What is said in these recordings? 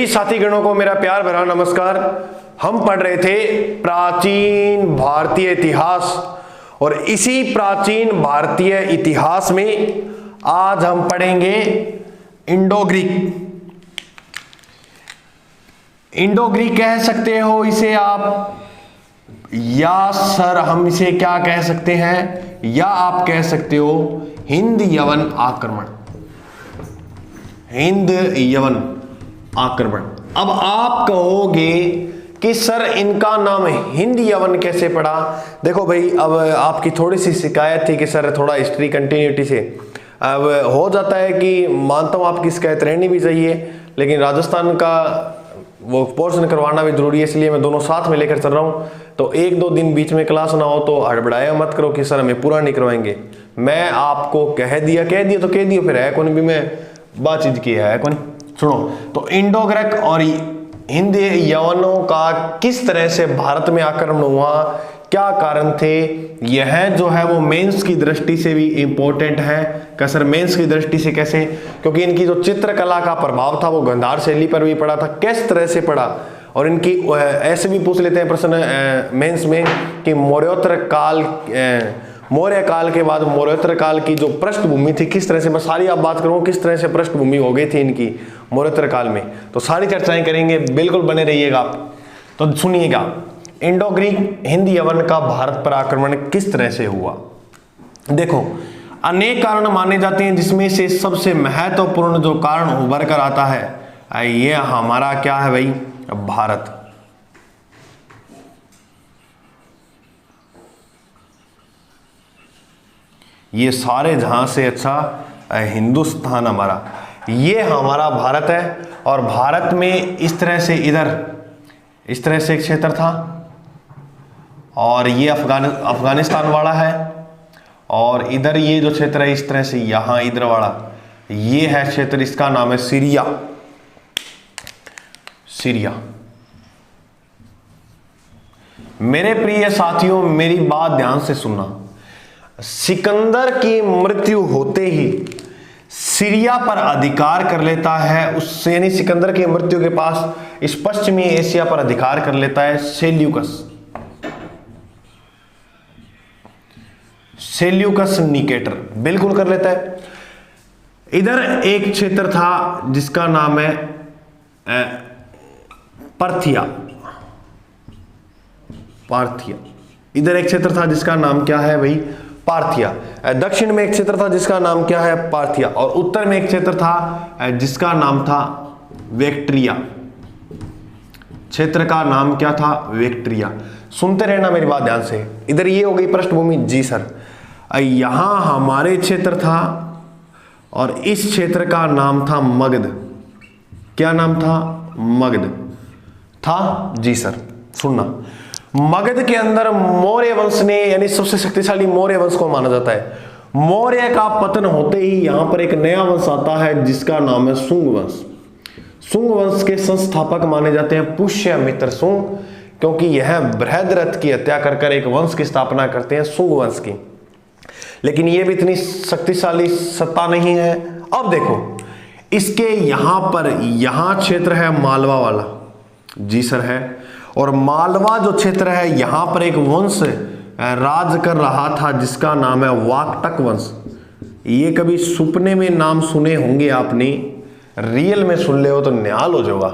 साथी गणों को मेरा प्यार भरा नमस्कार। हम पढ़ रहे थे प्राचीन भारतीय इतिहास और इसी प्राचीन भारतीय इतिहास में आज हम पढ़ेंगे इंडो ग्रीक। इंडो ग्रीक कह सकते हो इसे आप, या सर हम इसे क्या कह सकते हैं, या आप कह सकते हो हिंद यवन आक्रमण। हिंद यवन आक्रमण। अब आप कहोगे कि सर इनका नाम हिंद यवन कैसे पड़ा। देखो भाई, अब आपकी थोड़ी सी शिकायत थी कि सर थोड़ा हिस्ट्री कंटिन्यूटी से, अब हो जाता है कि मानता हूं आपकी शिकायत रहनी भी चाहिए, लेकिन राजस्थान का वो पोर्शन करवाना भी जरूरी है, इसलिए मैं दोनों साथ में लेकर चल रहा हूं। तो एक दो दिन बीच में क्लास ना हो तो हड़बड़ाया मत करो कि सर हमें पूरा नहीं करवाएंगे। मैं आपको कह दिया तो कह दिया, फिर है कौन भी मैं बातचीत की है कौन। सुनो, तो इंडो ग्रीक और हिंद यवनों का किस तरह से भारत में आक्रमण हुआ, क्या कारण थे, यह जो है वो मेंस की दृष्टि से भी इंपॉर्टेंट है। कसर मेंस की दृष्टि से कैसे, क्योंकि इनकी जो चित्रकला का प्रभाव था वो गांधार शैली पर भी पड़ा था, किस तरह से पड़ा। और इनकी ऐसे भी पूछ लेते हैं प्रश्न मेंस में कि मौर्य काल के बाद मौर्योत्तर काल की जो पृष्ठभूमि थी किस तरह से, मैं सारी आप बात करूं किस तरह से पृष्ठभूमि हो गई थी इनकी मौर्योत्तर काल में, तो सारी चर्चाएं करेंगे, बिल्कुल बने रहिएगा आप। तो सुनिएगा, इंडो ग्रीक हिंद यवन का भारत पर आक्रमण किस तरह से हुआ। देखो, अनेक कारण माने जाते हैं, जिसमें से सबसे महत्वपूर्ण जो कारण उभर कर आता है ये हमारा क्या है भाई, भारत। ये सारे जहां से अच्छा हिंदुस्तान हमारा, ये हमारा भारत है। और भारत में इस तरह से इधर इस तरह से एक क्षेत्र था, और ये अफगानिस्तान वाला है, और इधर ये जो क्षेत्र है इस तरह से यहां इधर वाला ये है क्षेत्र, इसका नाम है सीरिया। सीरिया। मेरे प्रिय साथियों, मेरी बात ध्यान से सुनना। सिकंदर की मृत्यु होते ही सीरिया पर अधिकार कर लेता है, उससे यानी सिकंदर की मृत्यु के पास इस पश्चिमी एशिया पर अधिकार कर लेता है सेल्यूकस निकेटर, बिल्कुल कर लेता है। इधर एक क्षेत्र था जिसका नाम है पार्थिया। इधर एक क्षेत्र था जिसका नाम क्या है भाई, पार्थिया। दक्षिण में एक क्षेत्र था जिसका नाम क्या है, पार्थिया। और उत्तर में एक क्षेत्र था जिसका नाम था वेक्ट्रिया। क्षेत्र का नाम क्या था, वेक्ट्रिया। सुनते रहना मेरी बात ध्यान से। इधर ये हो गई पृष्ठभूमि, जी सर। यहां हमारे क्षेत्र था और इस क्षेत्र का नाम था मगध। क्या नाम था, मगध था, जी सर। सुनना, मगध के अंदर मौर्य वंश ने, यानी सबसे शक्तिशाली मौर्य वंश को माना जाता है। मौर्य का पतन होते ही यहां पर एक नया वंश आता है जिसका नाम है शुंग वंश। शुंग वंश के संस्थापक माने जाते हैं पुष्यमित्र शुंग, क्योंकि यह बृहद्रथ की हत्या कर एक वंश की स्थापना करते हैं, शुंग वंश की। लेकिन यह भी इतनी शक्तिशाली सत्ता नहीं है। अब देखो, इसके यहां क्षेत्र है मालवा वाला, जी सर है। और मालवा जो क्षेत्र है यहां पर एक वंश राज कर रहा था जिसका नाम है वाकटक वंश। ये कभी सुपने में नाम सुने होंगे आपने, रियल में सुन ले हो तो निहाल हो जाएगा,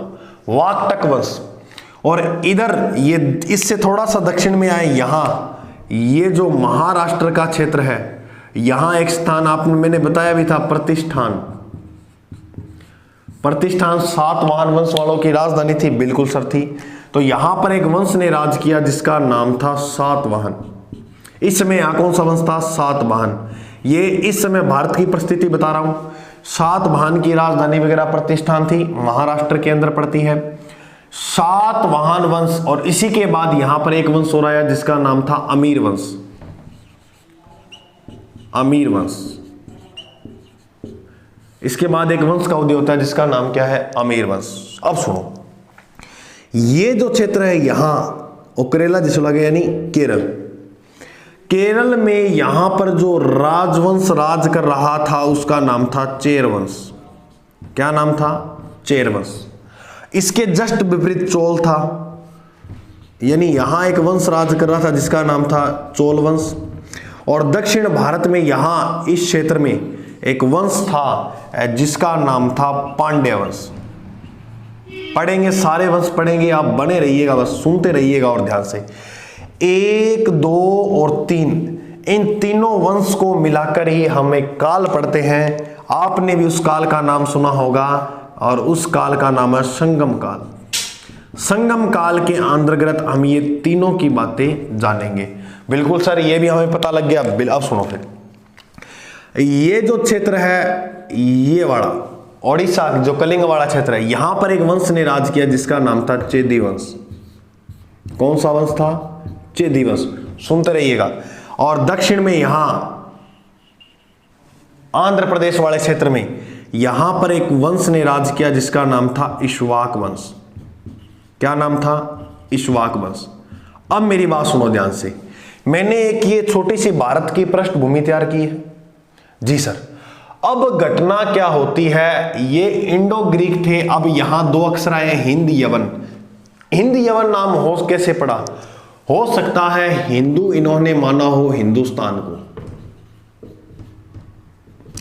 वाकटक वंश। और इधर ये इससे थोड़ा सा दक्षिण में आए, यहां ये जो महाराष्ट्र का क्षेत्र है, यहां एक स्थान आपने मैंने बताया भी था, प्रतिष्ठान सातवाहन वंश वालों की राजधानी थी, बिल्कुल सर थी। तो यहां पर एक वंश ने राज किया जिसका नाम था सातवाहन। इस समय यहां कौन सा वंश था, सातवाहन। ये इस समय भारत की परिस्थिति बता रहा हूं। सातवाहन की राजधानी वगैरह प्रतिष्ठान थी, महाराष्ट्र के अंदर पड़ती है सातवाहन वंश। और इसी के बाद यहां पर एक वंश हो रहा है जिसका नाम था अमीर वंश। अमीर वंश। इसके बाद एक वंश का उदय होता है जिसका नाम क्या है, अमीर वंश। अब सुनो, ये जो क्षेत्र है यहां उकरेला जिसे लगे यानी केरल में यहां पर जो राजवंश राज कर रहा था उसका नाम था चेर वंश। क्या नाम था, चेर वंश। इसके जस्ट विपरीत चोल था, यानी यहां एक वंश राज कर रहा था जिसका नाम था चोल वंश। और दक्षिण भारत में यहां इस क्षेत्र में एक वंश था जिसका नाम था पांड्य वंश। पढ़ेंगे, सारे वंश पढ़ेंगे, आप बने रहिएगा, बस सुनते रहिएगा और ध्यान से। 1, 2 और 3, इन तीनों वंश को मिलाकर ही हम एक काल पढ़ते हैं। आपने भी उस काल का नाम सुना होगा और उस काल का नाम है संगम काल। संगम काल के अंतर्गत हम ये तीनों की बातें जानेंगे। बिल्कुल सर, ये भी हमें पता लग गया। अब सुनो फिर, ये जो क्षेत्र है, ये वाला ओडिशा जो कलिंग वाला क्षेत्र है, यहां पर एक वंश ने राज किया जिसका नाम था चेदी वंश। कौन सा वंश था? चेदी वंश। सुनते रहिएगा। और दक्षिण में यहां आंध्र प्रदेश वाले क्षेत्र में यहां पर एक वंश ने राज किया जिसका नाम था इक्ष्वाक वंश। क्या नाम था? इक्ष्वाक वंश। अब मेरी बात सुनो ध्यान से। मैंने एक ये छोटी सी भारत की पृष्ठभूमि तैयार की है। जी सर। अब घटना क्या होती है, ये इंडो ग्रीक थे। अब यहां 2 अक्षर आए, हिंद यवन। हिंद यवन नाम हो कैसे पड़ा? हो सकता है हिंदू इन्होंने माना हो हिंदुस्तान को।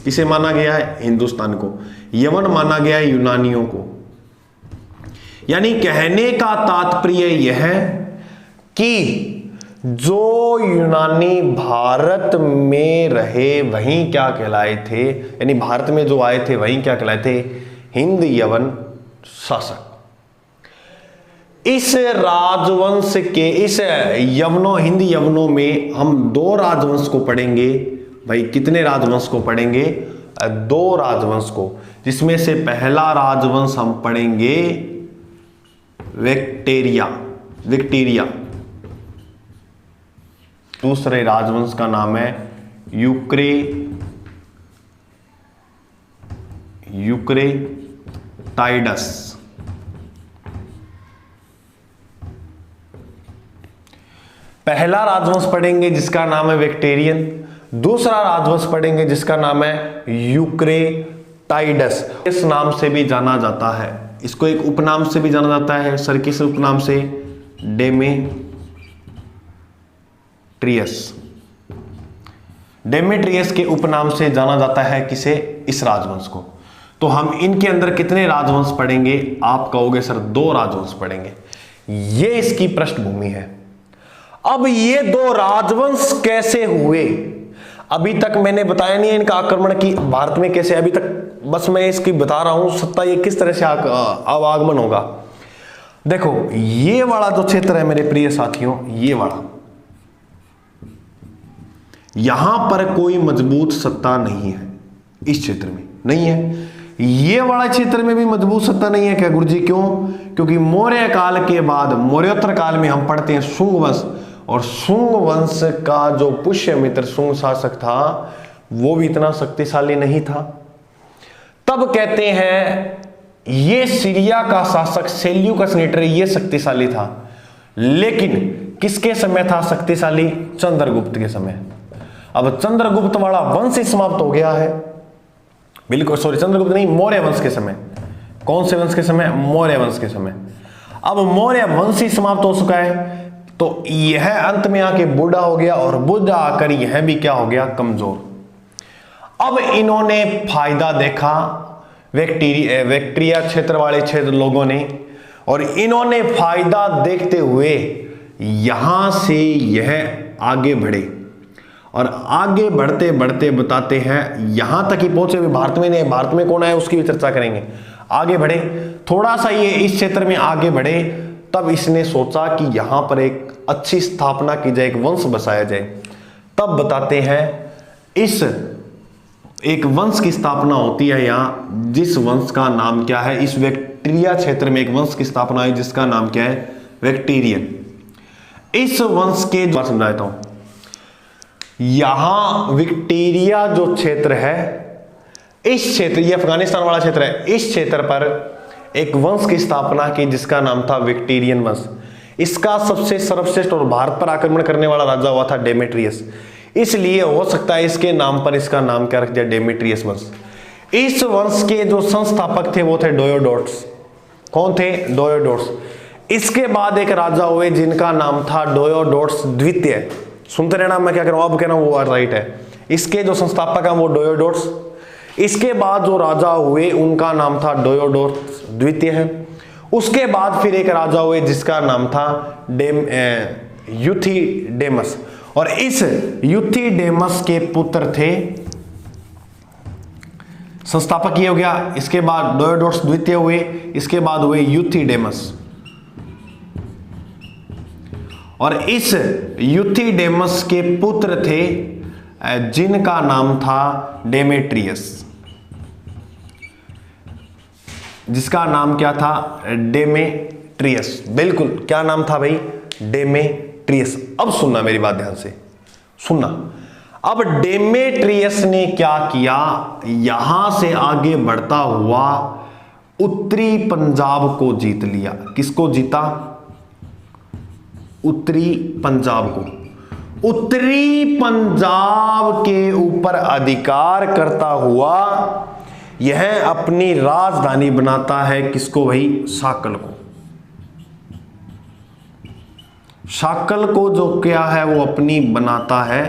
किसे माना गया है? हिंदुस्तान को। यवन माना गया है यूनानियों को। यानी कहने का तात्पर्य यह है कि जो यूनानी भारत में रहे वहीं क्या कहलाए थे, यानी भारत में जो आए थे वहीं क्या कहलाए थे? हिंद यवन शासक। इस राजवंश के, इस यवनों, हिंद यवनों में हम 2 राजवंश को पढ़ेंगे। भाई कितने राजवंश को पढ़ेंगे? 2 राजवंश को, जिसमें से पहला राजवंश हम पढ़ेंगे विक्टोरिया। दूसरे राजवंश का नाम है यूक्रेटाइडस। पहला राजवंश पढ़ेंगे जिसका नाम है विक्टोरियन। दूसरा राजवंश पढ़ेंगे जिसका नाम है यूक्रेटाइडस। इस नाम से भी जाना जाता है, इसको एक उपनाम से भी जाना जाता है। सर किस उपनाम से? डेमेट्रियस के उपनाम से जाना जाता है किसे? इस राजवंश को। तो हम इनके अंदर कितने राजवंश पढ़ेंगे? आप कहोगे सर 2 राजवंश पढ़ेंगे। ये इसकी पृष्ठभूमि है। अब ये 2 राजवंश कैसे हुए? अभी तक मैंने बताया नहीं है इनका आक्रमण की भारत में कैसे, अभी तक बस मैं इसकी बता रहा हूं सत्ता, ये किस तरह से आवागमन होगा। देखो ये वाला जो क्षेत्र है मेरे प्रिय साथियों, ये वाला, यहां पर कोई मजबूत सत्ता नहीं है। इस क्षेत्र में नहीं है। ये वाला क्षेत्र में भी मजबूत सत्ता नहीं है। क्या गुरुजी क्यों? क्योंकि मौर्य काल के बाद, मौर्योत्तर काल में हम पढ़ते हैं शुंग वंश, और शुंग वंश का जो पुष्यमित्र शुंग शासक था वो भी इतना शक्तिशाली नहीं था। तब कहते हैं ये सीरिया का शासक सेल्यूकस नेटर ये शक्तिशाली था, लेकिन किसके समय था शक्तिशाली? चंद्रगुप्त के समय। अब चंद्रगुप्त वाला वंश ही समाप्त हो गया है। बिल्कुल सॉरी, चंद्रगुप्त नहीं, मौर्य वंश के समय। कौन से वंश के समय? मौर्य वंश के समय। अब मौर्य वंश ही समाप्त हो चुका है, तो यह अंत में आके बूढ़ा हो गया, और बूढ़ा आकर यह भी क्या हो गया? कमजोर। अब इन्होंने फायदा देखा विक्टोरिया क्षेत्र वाले क्षेत्र लोगों ने, और इन्होंने फायदा देखते हुए यहां से यह आगे बढ़े, और आगे बढ़ते बढ़ते बताते हैं यहां तक ही पहुंचे। भारत में नहीं, भारत में कौन आया उसकी भी चर्चा करेंगे। आगे बढ़े थोड़ा सा, ये इस क्षेत्र में आगे बढ़े, तब इसने सोचा कि यहां पर एक अच्छी स्थापना की जाए, एक वंश बसाया जाए। तब बताते हैं इस एक वंश की स्थापना होती है यहां, जिस वंश का नाम क्या है? इस विक्टोरिया क्षेत्र में एक वंश की स्थापना है जिसका नाम क्या है? विक्टोरियन। इस वंश के बात समझाता हूं। यहां विक्टोरिया जो क्षेत्र है, इस क्षेत्र, ये अफगानिस्तान वाला क्षेत्र है, इस क्षेत्र पर एक वंश की स्थापना की जिसका नाम था विक्टोरियन वंश। इसका सबसे सर्वश्रेष्ठ और भारत पर आक्रमण करने वाला राजा हुआ था डेमेट्रियस, इसलिए हो सकता है इसके नाम पर इसका नाम क्या रख दिया? डेमेट्रियस वंश। इस वंश के जो संस्थापक थे वो थे डायोडोटस। कौन थे? डोयोडोट्स। इसके बाद एक राजा हुए जिनका नाम था डोयोडोट्स द्वितीय। सुनते रहना, मैं क्या कह रहा हूं, अब कह रहा हूं वो राइट है। इसके जो संस्थापक हैं वो डोयोडोट्स। इसके बाद जो राजा हुए उनका नाम था डोयोडोट्स द्वितीय है। उसके बाद फिर एक राजा हुए जिसका नाम था यूथिडेमस, और इस यूथिडेमस के पुत्र थे, संस्थापक ये हो गया। इसके बाद डोयोडोट्स द्वितीय हुए, इसके बाद हुए यूथिडेमस, और इस यूथिडेमस के पुत्र थे जिनका नाम था डेमेट्रियस, जिसका नाम क्या था? डेमेट्रियस। बिल्कुल, क्या नाम था भाई? डेमेट्रियस। अब सुनना मेरी बात ध्यान से सुनना। अब डेमेट्रियस ने क्या किया, यहां से आगे बढ़ता हुआ उत्तरी पंजाब को जीत लिया। किसको जीता? उत्तरी पंजाब को। उत्तरी पंजाब के ऊपर अधिकार करता हुआ यह अपनी राजधानी बनाता है। किसको भाई? शाकल को। शाकल को जो क्या है वो अपनी बनाता है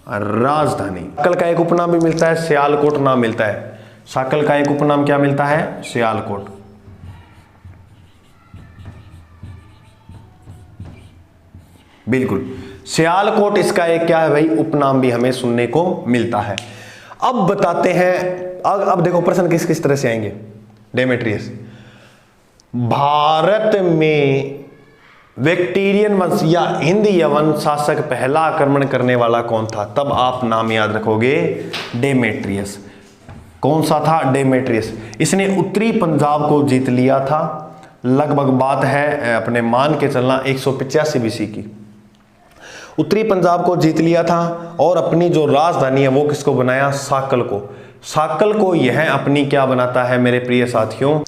राजधानी। शाकल का एक उपनाम भी मिलता है, सियालकोट नाम मिलता है। शाकल का एक उपनाम क्या मिलता है? सियालकोट। बिल्कुल, सियालकोट इसका एक क्या है भाई? उपनाम भी हमें सुनने को मिलता है। अब बताते हैं, अब देखो प्रश्न किस किस तरह से आएंगे। डेमेट्रियस, भारत में वेक्टेरियन वंश या हिंद यवन शासक पहला आक्रमण करने वाला कौन था? तब आप नाम याद रखोगे डेमेट्रियस। कौन सा था? डेमेट्रियस। इसने उत्तरी पंजाब को जीत लिया था। लगभग बात है अपने मान के चलना 185 बीसी की। उत्तरी पंजाब को जीत लिया था और अपनी जो राजधानी है वो किसको बनाया? शाकल को। शाकल को यह अपनी क्या बनाता है मेरे प्रिय साथियों?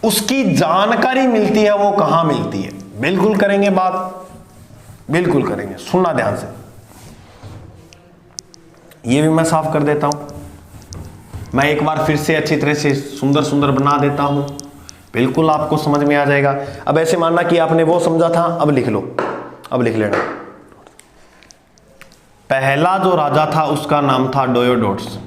उसकी जानकारी मिलती है, वो कहां मिलती है? बिल्कुल करेंगे बात, बिल्कुल करेंगे, सुनना ध्यान से। ये भी मैं साफ कर देता हूं, मैं एक बार फिर से अच्छी तरह से सुंदर सुंदर बना देता हूं, बिल्कुल आपको समझ में आ जाएगा। अब ऐसे मानना कि आपने वो समझा था, अब लिख लो, अब लिख लेना। पहला जो राजा था उसका नाम था डोयोडोट्स,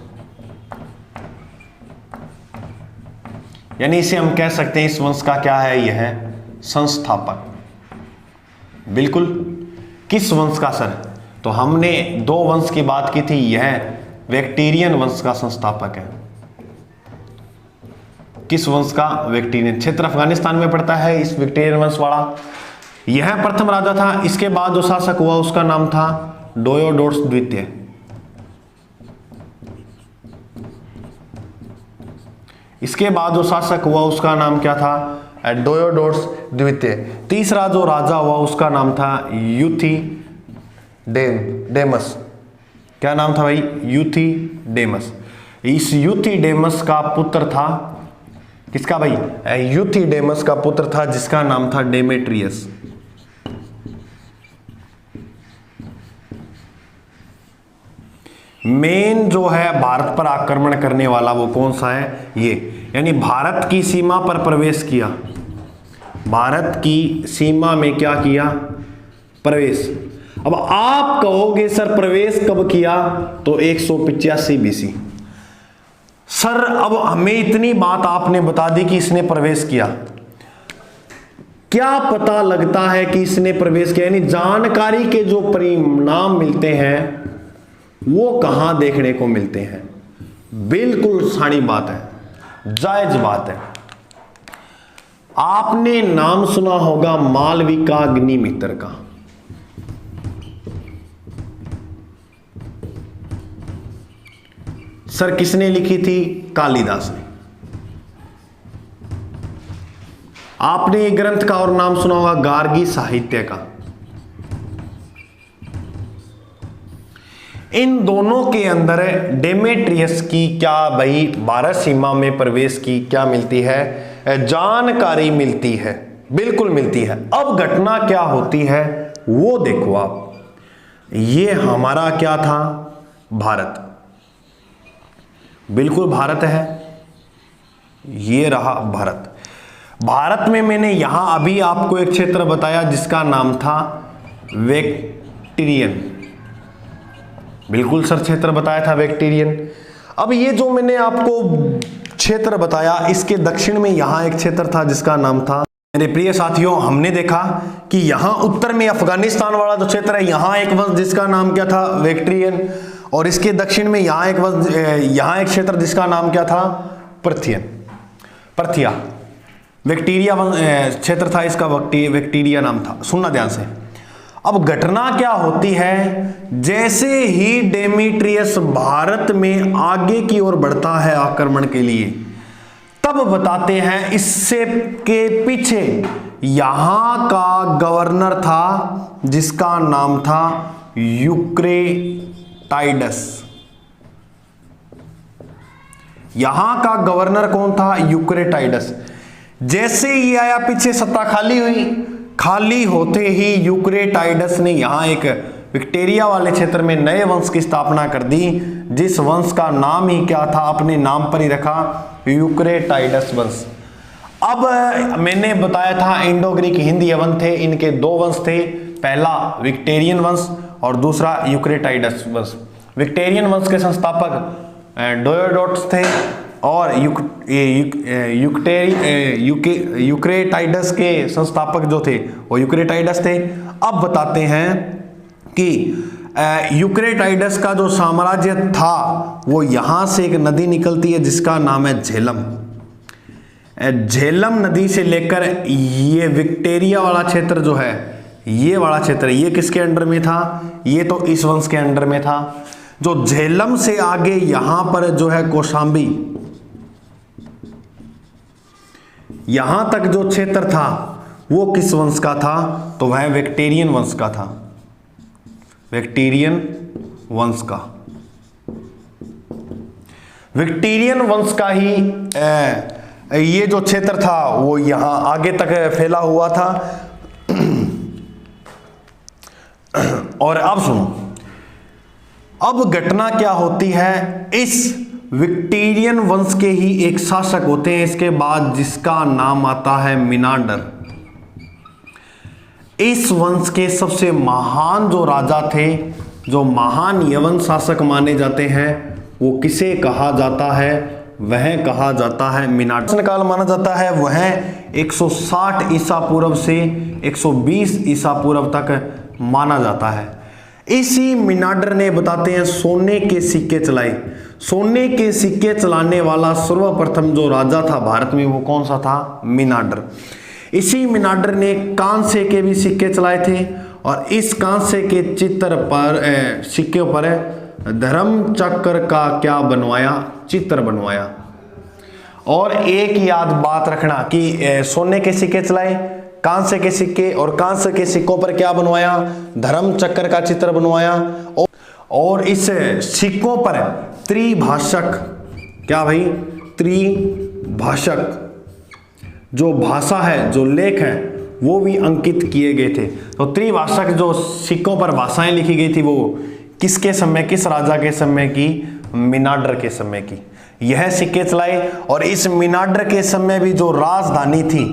यानी इसे हम कह सकते हैं इस वंश का क्या है? यह है संस्थापक। बिल्कुल, किस वंश का सर? तो हमने दो वंश की बात की थी, यह वेक्टेरियन वंश का संस्थापक है। किस वंश का? वेक्टेरियन। क्षेत्र अफगानिस्तान में पड़ता है इस वेक्टेरियन वंश वाला। यह प्रथम राजा था। इसके बाद जो शासक हुआ उसका नाम था डोयोडोट्स द्वितीय। इसके बाद जो शासक हुआ उसका नाम क्या था? डोयोडोट्स द्वितीय। तीसरा जो राजा हुआ उसका नाम था यूथिडेमस। क्या नाम था भाई? यूथिडेमस। इस यूथिडेमस का पुत्र था, किसका भाई? यूथिडेमस का पुत्र था जिसका नाम था डेमेट्रियस। मेन जो है भारत पर आक्रमण करने वाला वो कौन सा है? ये, यानी भारत की सीमा पर प्रवेश किया। भारत की सीमा में क्या किया? प्रवेश। अब आप कहोगे सर प्रवेश कब किया? तो 185 बीसी। सर अब हमें इतनी बात आपने बता दी कि इसने प्रवेश किया, क्या पता लगता है कि इसने प्रवेश किया? यानी जानकारी के जो परिणाम मिलते हैं वो कहां देखने को मिलते हैं? बिल्कुल सारी बात है, जायज बात है। आपने नाम सुना होगा मालविका अग्निमित्र का। सर किसने लिखी थी? कालिदास ने। आपने एक ग्रंथ का और नाम सुना होगा गार्गी साहित्य का। इन दोनों के अंदर डेमेट्रियस की क्या भाई भारत सीमा में प्रवेश की क्या मिलती है? जानकारी मिलती है, बिल्कुल मिलती है। अब घटना क्या होती है वो देखो आप। ये हमारा क्या था? भारत, बिल्कुल भारत है। ये रहा भारत। भारत में मैंने यहां अभी आपको एक क्षेत्र बताया जिसका नाम था वेक्ट्रियन। बिल्कुल सर, क्षेत्र बताया था वेक्ट्रियन। अब ये जो मैंने आपको क्षेत्र बताया, इसके दक्षिण में यहां एक क्षेत्र था जिसका नाम था, मेरे प्रिय साथियों, हमने देखा कि यहां उत्तर में अफगानिस्तान वाला जो क्षेत्र है, यहां एक वंश जिसका नाम क्या था, वेक्ट्रियन, और इसके दक्षिण में यहां एक वंश, यहां एक क्षेत्र जिसका नाम क्या था, पर्थिया। वेक्टीरिया क्षेत्र था इसका, वेक्टीरिया नाम था। सुनना ध्यान से। अब घटना क्या होती है, जैसे ही डेमीट्रियस भारत में आगे की ओर बढ़ता है आक्रमण के लिए, तब बताते हैं इससे के पीछे यहां का गवर्नर था जिसका नाम था यूक्रेटाइडस। यहां का गवर्नर कौन था, यूक्रेटाइडस। जैसे ही आया पीछे, सत्ता खाली हुई, खाली होते ही यूक्रेटाइडस ने यहां एक विक्टोरिया वाले क्षेत्र में नए वंश की स्थापना कर दी, जिस वंश का नाम ही क्या था, अपने नाम पर ही रखा, यूक्रेटाइडस वंश। अब मैंने बताया था इंडो ग्रीक हिंद यवन थे, इनके दो वंश थे, पहला विक्टोरियन वंश और दूसरा यूक्रेटाइडस वंश। विक्टोरियन वंश के संस्थापक डोयोडोटस थे और यूक्रेटाइडस के संस्थापक जो थे वो यूक्रेटाइडस थे। अब बताते हैं कि यूक्रेटाइडस का जो साम्राज्य था वो यहां से एक नदी निकलती है जिसका नाम है झेलम। झेलम नदी से लेकर ये विक्टोरिया वाला क्षेत्र जो है, ये वाला क्षेत्र, ये किसके अंडर में था, ये तो इस वंश के अंडर में था। जो झेलम से आगे यहां पर जो है कौशांबी, यहां तक जो क्षेत्र था वो किस वंश का था, तो वह विक्टोरियन वंश का था, विक्टोरियन वंश का। विक्टोरियन वंश का ही ये जो क्षेत्र था वो यहां आगे तक फैला हुआ था। और अब सुनो, अब घटना क्या होती है, इस विक्टोरियन वंश के ही एक शासक होते हैं इसके बाद जिसका नाम आता है मिनांडर। इस वंश के सबसे महान जो राजा थे, जो महान यवन शासक माने जाते हैं, वो किसे कहा जाता है, वह कहा जाता है मिनांडर काल माना जाता है। वह 160 ईसा पूर्व से 120 ईसा पूर्व तक माना जाता है। इसी मिनांडर ने बताते हैं सोने के सिक्के चलाए। सोने के सिक्के चलाने वाला सर्वप्रथम जो राजा था भारत में वो कौन सा था, मिनांडर। इसी मिनांडर ने कांसे के भी सिक्के चलाए थे और इस कांसे के चित्र पर सिक्के पर धर्म चक्र का क्या बनवाया, चित्र बनवाया। और एक याद बात रखना कि सोने के सिक्के चलाए, कांसे के सिक्के, और कांसे के सिक्कों पर क्या बनवाया, धर्म चक्र का चित्र बनवाया। और इस सिक्कों पर त्रिभाषक, क्या भाई, त्रिभाषक जो भाषा है, जो लेख है, वो भी अंकित किए गए थे। तो त्रिभाषक जो सिक्कों पर भाषाएं लिखी गई थी वो किसके समय, किस राजा के समय की, मिनांडर के समय की। यह सिक्के चलाए और इस मिनांडर के समय भी जो राजधानी थी,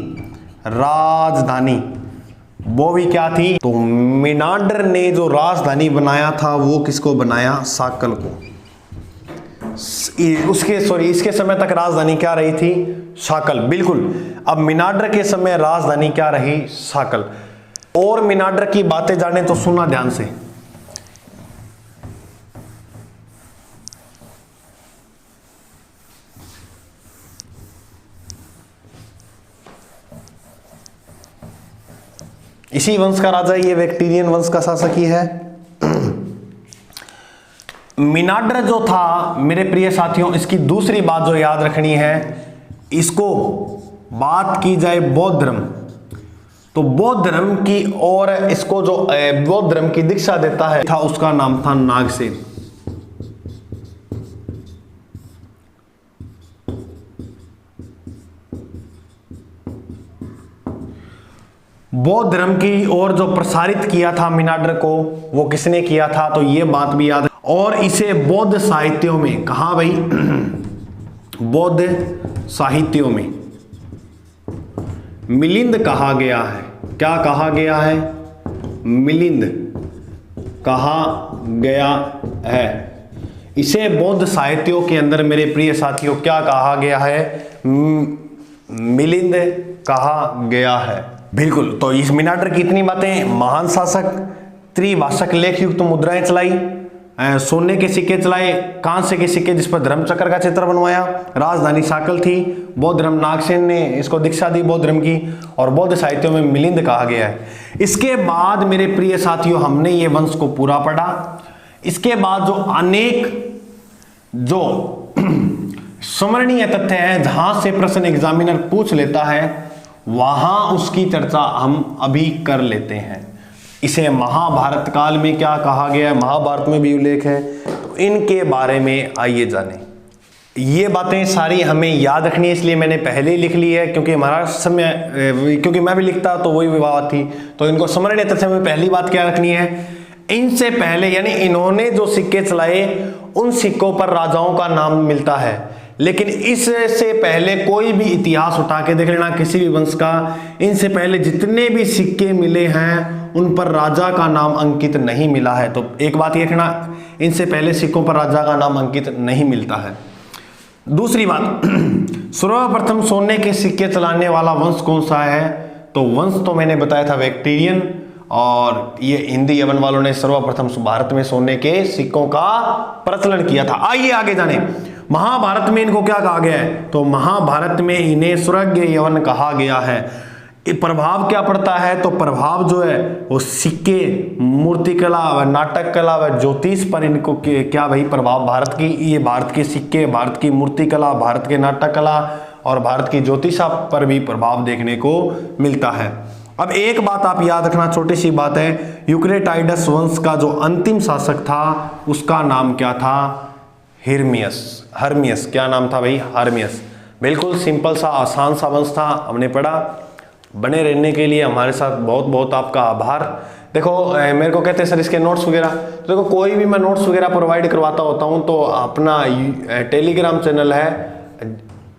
राजधानी वो भी क्या थी, तो मिनांडर ने जो राजधानी बनाया था वो किसको बनाया, साकल को। इसके समय तक राजधानी क्या रही थी, साकल। बिल्कुल, अब मिनांडर के समय राजधानी क्या रही, साकल। और मिनांडर की बातें जाने तो सुनना ध्यान से। इसी वंश का राजा, ये विक्टोरियन वंश का शासक ही है। मिनांडर जो था मेरे प्रिय साथियों, इसकी दूसरी बात जो याद रखनी है, इसको बात की जाए बौद्ध धर्म, तो बौद्ध धर्म की, और इसको जो बौद्ध धर्म की दीक्षा देता है था उसका नाम था नागसेन। बौद्ध धर्म की ओर जो प्रसारित किया था मिनांडर को, वो किसने किया था, तो ये बात भी याद है। और इसे बौद्ध साहित्यों में, कहा भाई, बौद्ध साहित्यों में मिलिंद कहा गया है। क्या कहा गया है? मिलिंद कहा गया है। इसे बौद्ध साहित्यों के अंदर मेरे प्रिय साथियों क्या कहा गया है? मिलिंद कहा गया है। बिल्कुल। तो इस मिनांडर की इतनी बातें, महान शासक, त्रिभाषक लेख युक्त मुद्राएं चलाई, सोने के सिक्के चलाए, कांस्य के सिक्के जिस पर धर्मचक्र का चित्र बनवाया, राजधानी साकल थी, बौद्ध धर्म नागसेन ने इसको दीक्षा दी बौद्ध धर्म की, और बौद्ध साहित्यों में मिलिंद कहा गया है। इसके बाद मेरे प्रिय साथियों हमने ये वंश को पूरा पढ़ा। इसके बाद जो अनेक जो स्मरणीय तथ्य हैं जहां से प्रश्न एग्जामिनर पूछ लेता है वहां उसकी चर्चा हम अभी कर लेते हैं। इसे महाभारत काल में क्या कहा गया है, महाभारत में भी उल्लेख है, तो इनके बारे में आइए जानें। ये बातें सारी हमें याद रखनी है, इसलिए मैंने पहले ही लिख ली है, क्योंकि हमारा समय, क्योंकि मैं भी लिखता तो वही विवाद थी, तो इनको स्मरणीय तथ्य में पहली बात क्या रखनी है, इनसे पहले यानी इन्होंने जो सिक्के चलाए उन सिक्कों पर राजाओं का नाम मिलता है, लेकिन इससे पहले कोई भी इतिहास उठा के देख लेना किसी भी वंश का, इनसे पहले जितने भी सिक्के मिले हैं उन पर राजा का नाम अंकित नहीं मिला है। तो एक बात ये कहना, इनसे पहले सिक्कों पर राजा का नाम अंकित नहीं मिलता है। दूसरी बात, सर्वप्रथम सोने के सिक्के चलाने वाला वंश कौन सा है? तो वंश तो मैंने बताया था बैक्टीरियन, और ये हिंदी यवन वालों ने सर्वप्रथम भारत में सोने के सिक्कों का प्रचलन किया था। आइए आगे जाने। महाभारत में इनको क्या कहा गया है? तो महाभारत में इन्हें सुरग्य यवन कहा गया है। प्रभाव क्या पड़ता है? तो प्रभाव जो है वो सिक्के, मूर्तिकला व नाटक कला व ज्योतिष पर इनको क्या भाई प्रभाव, भारत की ये भारत के सिक्के, भारत की मूर्तिकला, भारत के नाटक कला और भारत की ज्योतिष पर भी प्रभाव देखने को मिलता है। अब एक बात आप याद रखना, छोटी सी बात है, यूक्रेटाइडस वंश का जो अंतिम शासक था उसका नाम क्या था? हर्मियस। क्या नाम था भाई? हर्मियस। बिल्कुल सिंपल सा आसान सा वंश था, हमने पढ़ा। बने रहने के लिए हमारे साथ बहुत बहुत आपका आभार। देखो मेरे को कहते हैं सर इसके नोट्स वगैरह, तो देखो कोई भी मैं नोट्स वगैरह प्रोवाइड करवाता होता हूँ, तो अपना टेलीग्राम चैनल है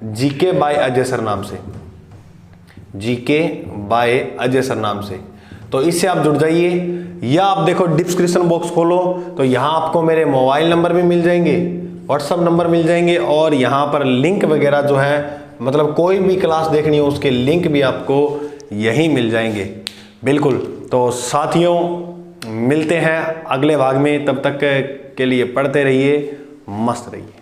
जीके बाय अजय सर नाम से, जीके बाय अजय सर नाम से, तो इससे आप जुड़ जाइए। या आप देखो डिस्क्रिप्शन बॉक्स खोलो तो यहाँ आपको मेरे मोबाइल नंबर भी मिल जाएंगे, व्हाट्सअप नंबर मिल जाएंगे, और यहाँ पर लिंक वगैरह जो है, मतलब कोई भी क्लास देखनी हो उसके लिंक भी आपको यहीं मिल जाएंगे। बिल्कुल। तो साथियों मिलते हैं अगले भाग में, तब तक के लिए पढ़ते रहिए, मस्त रहिए।